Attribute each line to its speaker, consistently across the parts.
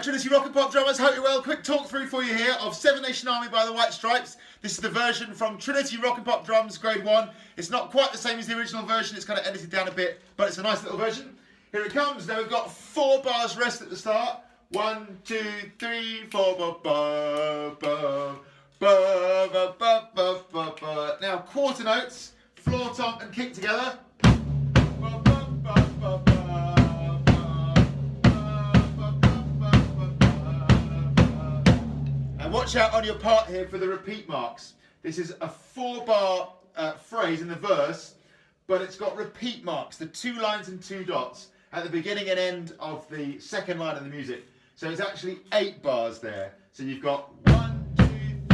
Speaker 1: Trinity Rock and Pop Drummers, hope you're well. Quick talk through for you here of Seven Nation Army by the White Stripes. This is the version from Trinity Rock and Pop Drums, Grade 1. It's not quite the same as the original version, it's kind of edited down a bit, but it's a nice little version. Here it comes. Now we've got 4 bars rest at the start. 1, 2, 3, 4, ba, ba, ba, ba, ba, ba, ba, ba, ba. Now quarter notes, floor, tom and kick together. Ba, ba, ba, ba, ba. Watch out on your part here for the repeat marks. This is a 4-bar phrase in the verse, but it's got repeat marks, the 2 lines and 2 dots at the beginning and end of the second line of the music. So it's actually 8 bars there. So you've got 1, 2,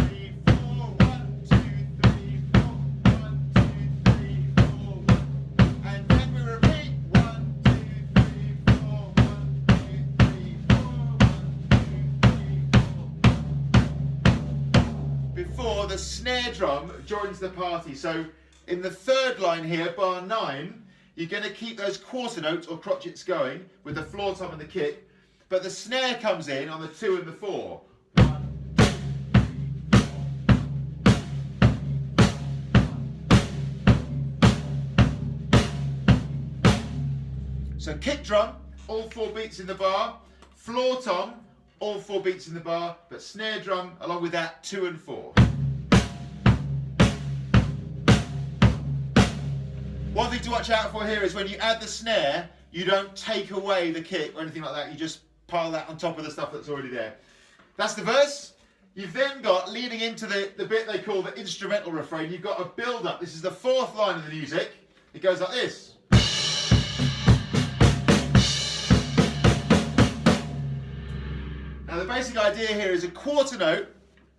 Speaker 1: 3, 4, 1, 2, 3, 4, 1, 2, 3, 4, 1. And then we repeat 1, 2, 3, 4, 1, 2, 3, 4, 1, 2, 3, 4. Before the snare drum joins the party. So in the 3rd line here, bar 9, you're going to keep those quarter notes or crotchets going with the floor tom and the kick. But the snare comes in on the 2 and the 4. 1, 2, 3, 4. So kick drum, all 4 beats in the bar. Floor tom, all 4 beats in the bar. But snare drum, along with that, 2 and 4. One thing to watch out for here is when you add the snare, you don't take away the kick or anything like that. You just pile that on top of the stuff that's already there. That's the verse. You've then got, leading into the bit they call the instrumental refrain, you've got a build-up. This is the 4th line of the music. It goes like this. Now the basic idea here is a quarter note,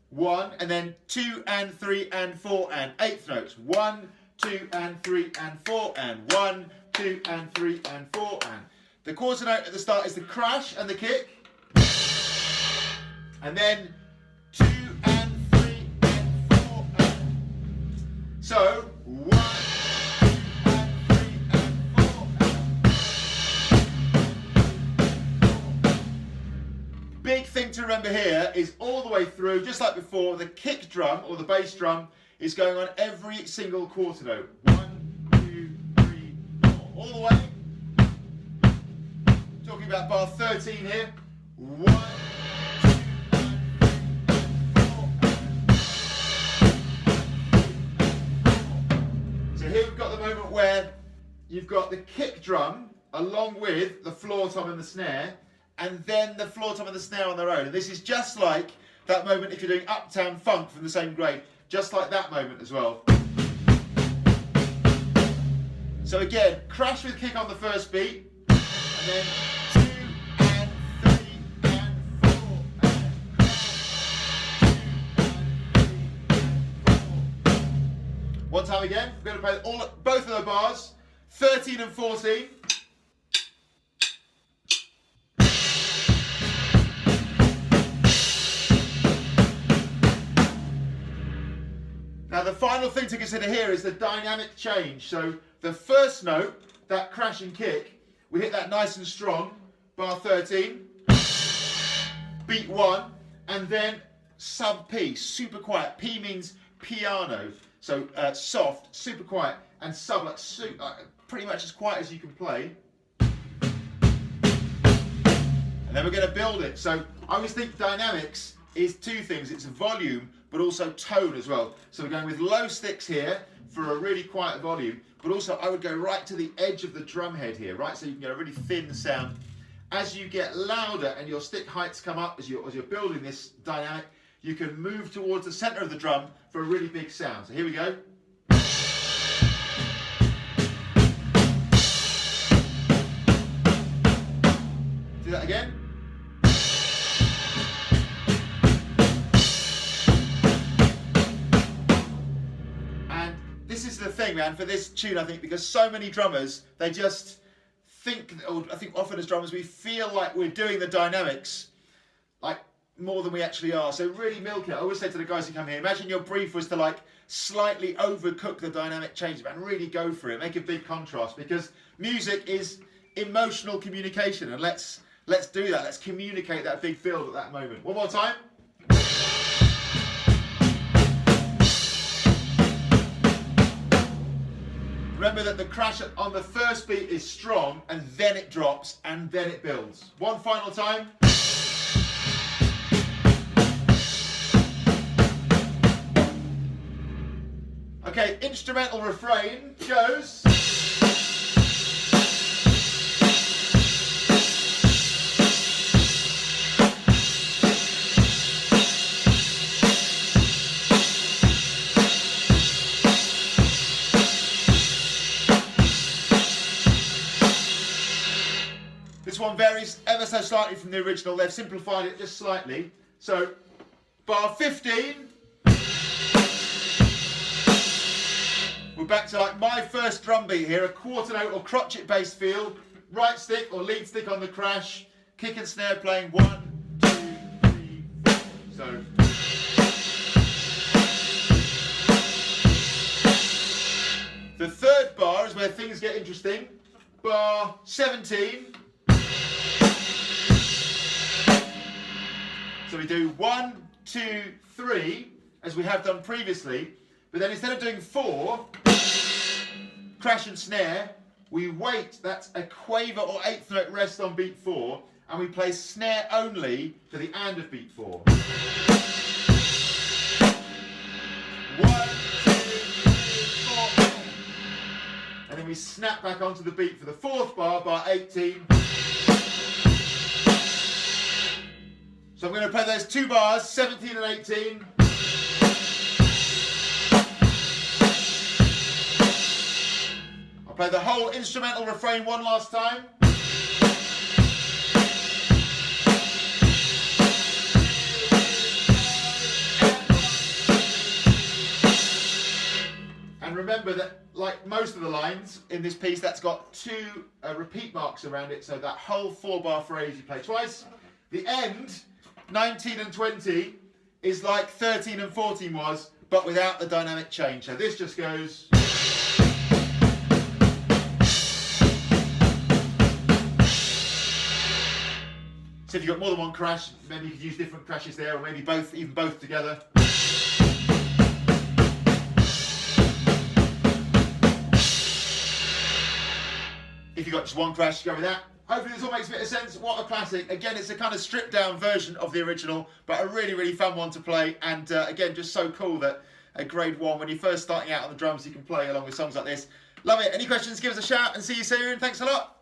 Speaker 1: 1, and then 2 and 3 and 4 and 8th notes. 1, 2 and 3 and 4 and 1, 2 and 3 and 4 and. The quarter note at the start is the crash and the kick. And then 2 and 3 and 4 and. So 1, 2 and 3 and 4 and. Big thing to remember here is all the way through, just like before, the kick drum or the bass drum is going on every single quarter note. 1, 2, 3, 4, all the way. Talking about bar 13 here. 1, 2, 4. So here we've got the moment where you've got the kick drum along with the floor tom and the snare, and then the floor tom and the snare on their own. And this is just like that moment if you're doing Uptown Funk from the same grade. Just like that moment as well. So again, crash with kick on the first beat, and then 2 and 3 and 4 and crash, 2 and 3 and 4. One time again, we're going to play both of the bars, 13 and 14. Now the final thing to consider here is the dynamic change. So the first note, that crash and kick, we hit that nice and strong, bar 13, beat 1, and then sub P, super quiet. P means piano, so soft, super quiet, and sub like pretty much as quiet as you can play. And then we're going to build it. So I always think dynamics is 2 things. It's volume, but also tone as well. So we're going with low sticks here for a really quiet volume, but also I would go right to the edge of the drum head here, right? So you can get a really thin sound. As you get louder and your stick heights come up as you're building this dynamic, you can move towards the center of the drum for a really big sound. So here we go. Do that again. This is the thing, man, for this tune, I think, because so many drummers, they just think, or I think often as drummers, we feel like we're doing the dynamics like more than we actually are. So really milk it. I always say to the guys who come here, imagine your brief was to like slightly overcook the dynamic change, man, really go for it, make a big contrast, because music is emotional communication, and let's Let's do that. Let's communicate that big build at that moment. One more time. Remember that the crash on the first beat is strong, and then it drops, and then it builds. One final time. Okay, instrumental refrain goes. This one varies ever so slightly from the original. They've simplified it just slightly. So, bar 15. We're back to like my first drum beat here, a quarter note or crotchet bass feel, right stick or lead stick on the crash, kick and snare playing 1, 2, 3, 4. So. The third bar is where things get interesting. Bar 17. So we do 1, 2, 3, as we have done previously, but then instead of doing 4, crash and snare, we wait, that's a quaver or 8th note rest on beat 4, and we play snare only for the and of beat 4. 1, 2, 3, 4, and then we snap back onto the beat for the fourth bar, bar 18. So I'm going to play those two bars, 17 and 18. I'll play the whole instrumental refrain one last time. And remember that, like most of the lines in this piece, that's got 2 repeat marks around it, so that whole 4-bar phrase you play twice. The end, 19 and 20, is like 13 and 14 was, but without the dynamic change. So this just goes. So if you've got more than one crash, maybe you could use different crashes there, or maybe both, even both together. If you've got just one crash, go with that. Hopefully this all makes a bit of sense. What a classic. Again, it's a kind of stripped down version of the original, but a really, really fun one to play. And again, just so cool that at grade 1, when you're first starting out on the drums, you can play along with songs like this. Love it. Any questions, give us a shout and see you soon. Thanks a lot.